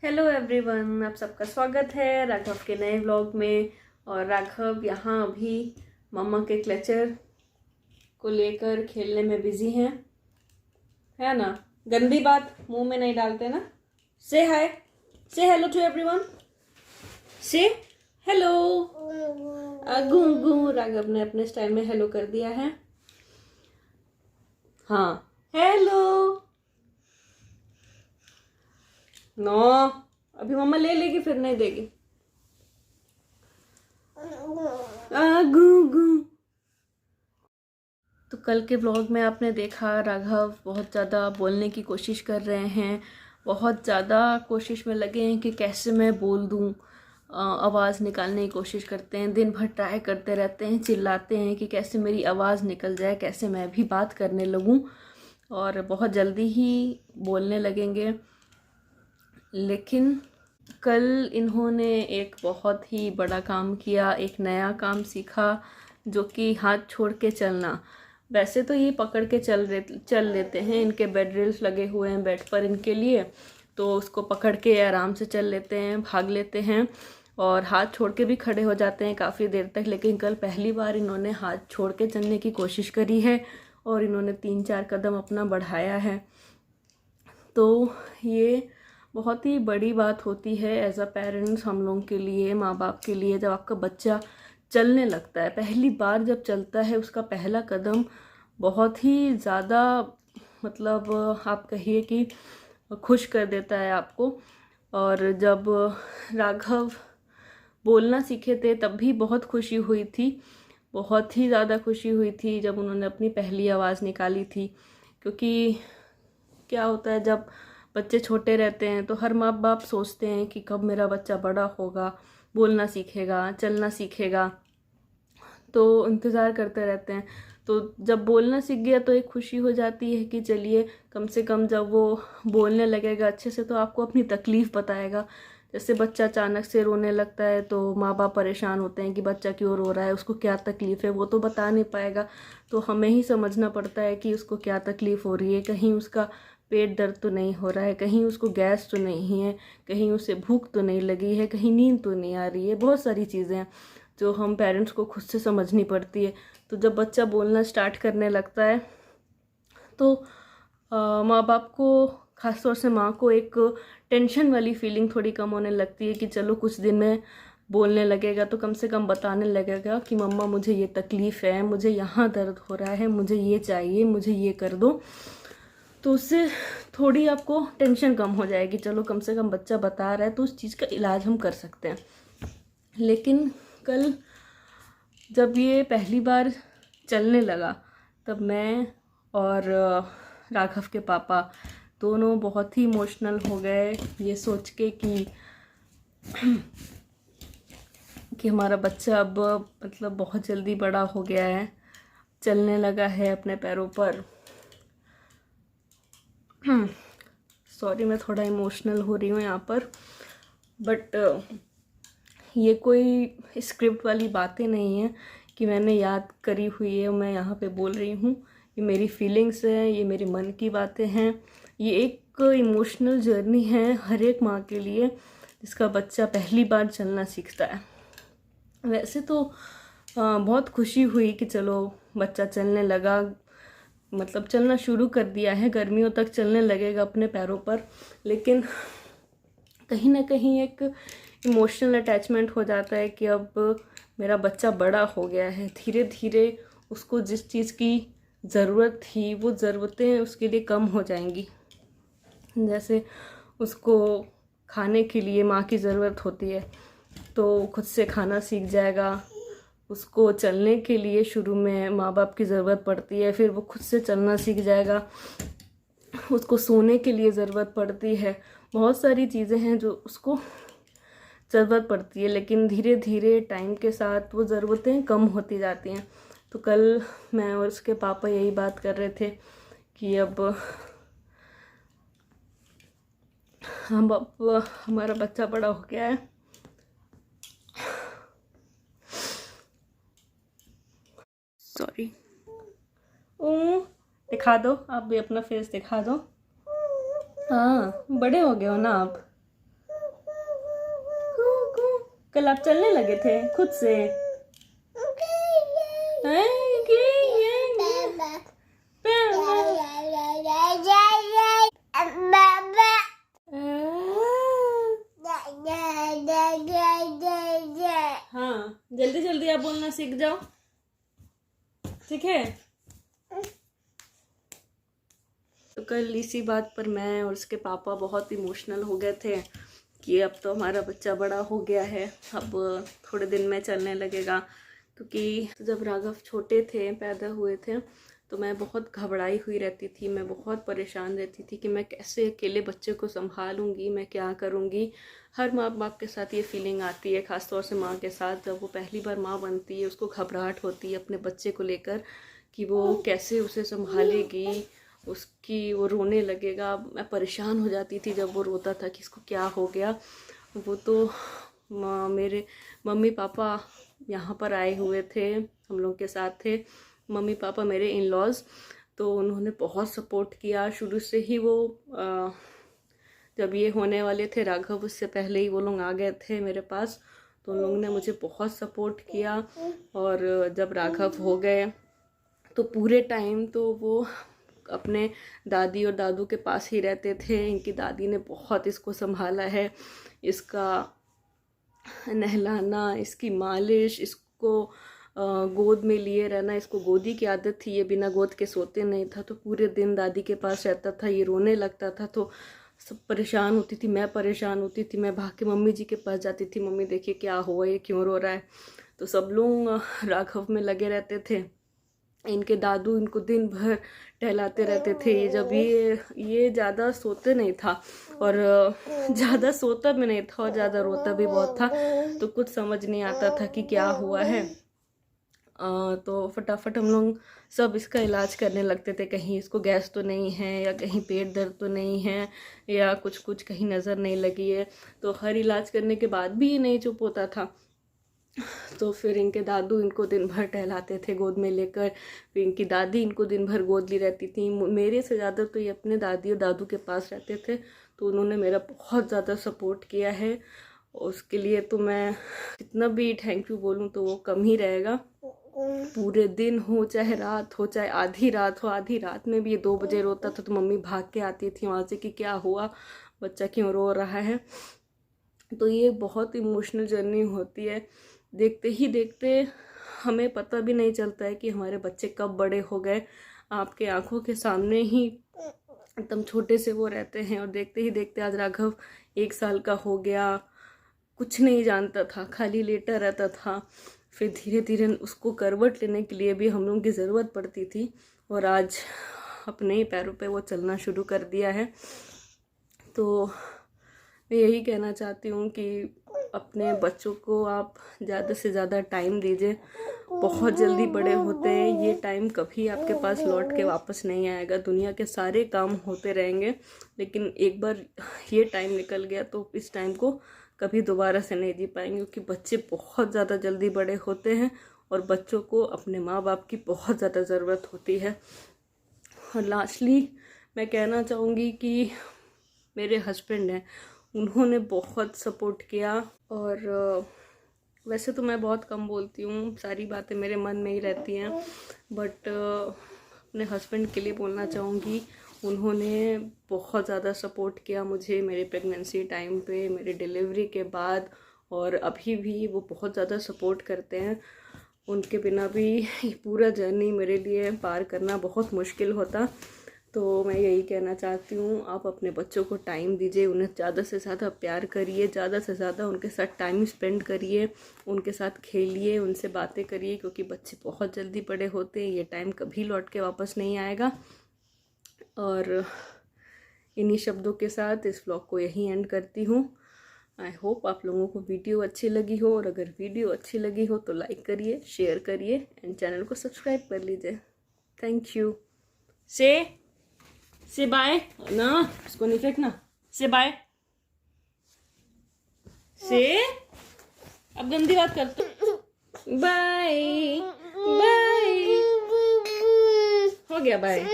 Hello everyone, आप सबका स्वागत है राघव के नए व्लॉग में। और राघव यहाँ अभी मम्मा के क्लचर को लेकर खेलने में बिजी हैं, है ना। गंदी बात मुंह में नहीं डालते ना। से हाय, से हेलो टू एवरीवन, से हेलो। गू गू राघव ने अपने स्टाइल में हेलो कर दिया है। हाँ, हेलो। नो, अभी मम्मा ले लेगी फिर नहीं देगी। गू गू। तो कल के व्लॉग में आपने देखा राघव बहुत ज़्यादा बोलने की कोशिश कर रहे हैं, बहुत ज़्यादा कोशिश में लगे हैं कि कैसे मैं बोल दूं। आवाज़ निकालने की कोशिश करते हैं, दिन भर ट्राई करते रहते हैं, चिल्लाते हैं कि कैसे मेरी आवाज़ निकल जाए, कैसे मैं भी बात करने लगूं। और बहुत जल्दी ही बोलने लगेंगे। लेकिन कल इन्होंने एक बहुत ही बड़ा काम किया, एक नया काम सीखा, जो कि हाथ छोड़ के चलना। वैसे तो ये पकड़ के चल लेते हैं, इनके बेड रेल्स लगे हुए हैं बेड पर इनके लिए, तो उसको पकड़ के आराम से चल लेते हैं, भाग लेते हैं और हाथ छोड़ के भी खड़े हो जाते हैं काफ़ी देर तक। लेकिन कल पहली बार इन्होंने हाथ छोड़ के चलने की कोशिश करी है और इन्होंने 3-4 कदम अपना बढ़ाया है। तो ये बहुत ही बड़ी बात होती है एज अ पेरेंट्स, हम लोगों के लिए, माँ बाप के लिए, जब आपका बच्चा चलने लगता है। पहली बार जब चलता है, उसका पहला कदम बहुत ही ज़्यादा, मतलब आप कहिए कि खुश कर देता है आपको। और जब राघव बोलना सीखे थे तब भी बहुत खुशी हुई थी, बहुत ही ज़्यादा खुशी हुई थी जब उन्होंने अपनी पहली आवाज़ निकाली थी। क्योंकि क्या होता है, जब बच्चे छोटे रहते हैं तो हर माँ बाप सोचते हैं कि कब मेरा बच्चा बड़ा होगा, बोलना सीखेगा, चलना सीखेगा, तो इंतज़ार करते रहते हैं। तो जब बोलना सीख गया तो एक खुशी हो जाती है कि चलिए कम से कम जब वो बोलने लगेगा अच्छे से तो आपको अपनी तकलीफ़ बताएगा। जैसे बच्चा अचानक से रोने लगता है तो माँ बाप परेशान होते हैं कि बच्चा क्यों रो रहा है, उसको क्या तकलीफ़ है, वो तो बता नहीं पाएगा। तो हमें ही समझना पड़ता है कि उसको क्या तकलीफ़ हो रही है, कहीं उसका पेट दर्द तो नहीं हो रहा है, कहीं उसको गैस तो नहीं है, कहीं उसे भूख तो नहीं लगी है, कहीं नींद तो नहीं आ रही है। बहुत सारी चीज़ें हैं जो हम पेरेंट्स को खुद से समझनी पड़ती है। तो जब बच्चा बोलना स्टार्ट करने लगता है तो माँ बाप को, ख़ासतौर से माँ को, एक टेंशन वाली फीलिंग थोड़ी कम होने लगती है कि चलो कुछ दिन में बोलने लगेगा तो कम से कम बताने लगेगा कि मम्मा मुझे ये तकलीफ़ है, मुझे यहाँ दर्द हो रहा है, मुझे ये चाहिए, मुझे ये कर दो। तो उससे थोड़ी आपको टेंशन कम हो जाएगी, चलो कम से कम बच्चा बता रहा है तो उस चीज़ का इलाज हम कर सकते हैं। लेकिन कल जब ये पहली बार चलने लगा तब मैं और राघव के पापा दोनों बहुत ही इमोशनल हो गए, ये सोच के कि हमारा बच्चा अब मतलब बहुत जल्दी बड़ा हो गया है, चलने लगा है अपने पैरों पर। सॉरी, मैं थोड़ा इमोशनल हो रही हूँ यहाँ पर, बट ये कोई स्क्रिप्ट वाली बातें नहीं है कि मैंने याद करी हुई है मैं यहाँ पे बोल रही हूँ। ये मेरी फीलिंग्स हैं, ये मेरे मन की बातें हैं। ये एक इमोशनल जर्नी है हर एक माँ के लिए जिसका बच्चा पहली बार चलना सीखता है। वैसे तो बहुत खुशी हुई कि चलो बच्चा चलने लगा, मतलब चलना शुरू कर दिया है, गर्मियों तक चलने लगेगा अपने पैरों पर। लेकिन कहीं ना कहीं एक इमोशनल अटैचमेंट हो जाता है कि अब मेरा बच्चा बड़ा हो गया है, धीरे धीरे उसको जिस चीज़ की ज़रूरत थी वो ज़रूरतें उसके लिए कम हो जाएंगी। जैसे उसको खाने के लिए माँ की ज़रूरत होती है तो खुद से खाना सीख जाएगा, उसको चलने के लिए शुरू में माँ बाप की ज़रूरत पड़ती है, फिर वो खुद से चलना सीख जाएगा, उसको सोने के लिए ज़रूरत पड़ती है, बहुत सारी चीज़ें हैं जो उसको ज़रूरत पड़ती है। लेकिन धीरे धीरे टाइम के साथ वो ज़रूरतें कम होती जाती हैं। तो कल मैं और उसके पापा यही बात कर रहे थे कि अब हमारा बच्चा बड़ा हो गया है। सॉरी, दिखा दो, आप भी अपना फेस दिखा दो। हाँ, बड़े हो गए हो ना आप। कल आप चलने लगे थे खुद से? हाँ, जल्दी जल्दी आप बोलना सीख जाओ, ठीक है? तो कल इसी बात पर मैं और उसके पापा बहुत इमोशनल हो गए थे कि अब तो हमारा बच्चा बड़ा हो गया है, अब थोड़े दिन में चलने लगेगा। क्योंकि जब राघव छोटे थे, पैदा हुए थे, तो मैं बहुत घबराई हुई रहती थी, मैं बहुत परेशान रहती थी कि मैं कैसे अकेले बच्चे को संभालूंगी, मैं क्या करूंगी। हर माँ बाप के साथ ये फीलिंग आती है, ख़ासतौर से माँ के साथ जब वो पहली बार माँ बनती है, उसको घबराहट होती है अपने बच्चे को लेकर कि वो कैसे उसे संभालेगी, उसकी वो रोने लगेगा। मैं परेशान हो जाती थी जब वो रोता था कि इसको क्या हो गया। वो तो मेरे मम्मी पापा यहाँ पर आए हुए थे, हम लोग के साथ थे, मम्मी पापा मेरे इन लॉज, तो उन्होंने बहुत सपोर्ट किया शुरू से ही। वो जब ये होने वाले थे राघव, उससे पहले ही वो लोग आ गए थे मेरे पास, तो उन लोगों ने मुझे बहुत सपोर्ट किया। और जब राघव हो गए तो पूरे टाइम तो वो अपने दादी और दादू के पास ही रहते थे। इनकी दादी ने बहुत इसको संभाला है, इसका नहलाना, इसकी मालिश, इसको गोद में लिए रहना, इसको गोदी की आदत थी, ये बिना गोद के सोते नहीं था, तो पूरे दिन दादी के पास रहता था। ये रोने लगता था तो सब परेशान होती थी, मैं परेशान होती थी, मैं भाग के मम्मी जी के पास जाती थी, मम्मी देखिए क्या हुआ, ये क्यों रो रहा है। तो सब लोग राघव में लगे रहते थे। इनके दादू इनको दिन भर टहलाते रहते थे। जब ये ज़्यादा सोते नहीं था और ज़्यादा सोता भी नहीं था और ज़्यादा रोता भी बहुत था, तो कुछ समझ नहीं आता था कि क्या हुआ है। तो फटाफट हम लोग सब इसका इलाज करने लगते थे, कहीं इसको गैस तो नहीं है, या कहीं पेट दर्द तो नहीं है, या कुछ कहीं नज़र नहीं लगी है। तो हर इलाज करने के बाद भी ये नहीं चुप होता था। तो फिर इनके दादू इनको दिन भर टहलाते थे गोद में लेकर, फिर इनकी दादी इनको दिन भर गोद ली रहती थी। मेरे से ज़्यादा तो ये अपने दादी और दादू के पास रहते थे, तो उन्होंने मेरा बहुत ज़्यादा सपोर्ट किया है। उसके लिए तो मैं कितना भी थैंक यू बोलूँ तो वो कम ही रहेगा। पूरे दिन हो चाहे रात हो, चाहे आधी रात हो, आधी रात में भी ये 2 बजे रोता था तो मम्मी भाग के आती थी वहाँ से कि क्या हुआ, बच्चा क्यों रो रहा है। तो ये बहुत इमोशनल जर्नी होती है। देखते ही देखते हमें पता भी नहीं चलता है कि हमारे बच्चे कब बड़े हो गए। आपके आंखों के सामने ही एकदम छोटे से वो रहते हैं, और देखते ही देखते आज राघव 1 साल का हो गया। कुछ नहीं जानता था, खाली लेटा रहता था। फिर धीरे धीरे उसको करवट लेने के लिए भी हम लोगों की ज़रूरत पड़ती थी, और आज अपने ही पैरों पे वो चलना शुरू कर दिया है। तो मैं यही कहना चाहती हूँ कि अपने बच्चों को आप ज़्यादा से ज़्यादा टाइम दीजिए। बहुत जल्दी बड़े होते हैं, ये टाइम कभी आपके पास लौट के वापस नहीं आएगा। दुनिया के सारे काम होते रहेंगे, लेकिन एक बार ये टाइम निकल गया तो इस टाइम को कभी दोबारा से नहीं जी पाएंगे, क्योंकि बच्चे बहुत ज़्यादा जल्दी बड़े होते हैं और बच्चों को अपने माँ बाप की बहुत ज़्यादा ज़रूरत होती है। और लास्टली मैं कहना चाहूँगी कि मेरे हस्बैंड हैं, उन्होंने बहुत सपोर्ट किया। और वैसे तो मैं बहुत कम बोलती हूँ, सारी बातें मेरे मन में ही रहती हैं, बट अपने हस्बैंड के लिए बोलना चाहूँगी, उन्होंने बहुत ज़्यादा सपोर्ट किया मुझे मेरे प्रेगनेंसी टाइम पे, मेरे डिलीवरी के बाद, और अभी भी वो बहुत ज़्यादा सपोर्ट करते हैं। उनके बिना भी ये पूरा जर्नी मेरे लिए पार करना बहुत मुश्किल होता। तो मैं यही कहना चाहती हूँ, आप अपने बच्चों को टाइम दीजिए, उन्हें ज़्यादा से ज़्यादा प्यार करिए, ज़्यादा से ज़्यादा उनके साथ टाइम स्पेंड करिए, उनके साथ खेलिए, उनसे बातें करिए, क्योंकि बच्चे बहुत जल्दी बड़े होते हैं, ये टाइम कभी लौट के वापस नहीं आएगा। और इन्हीं शब्दों के साथ इस व्लॉग को यहीं एंड करती हूँ। आई होप आप लोगों को वीडियो अच्छी लगी हो, और अगर वीडियो अच्छी लगी हो तो लाइक करिए, शेयर करिए, एंड चैनल को सब्सक्राइब कर लीजिए। Thank you. से बाय ना, इसको नहीं फेंकना। से बाय, से अब गंदी बात कर तो बाय बाय, हो गया बाय।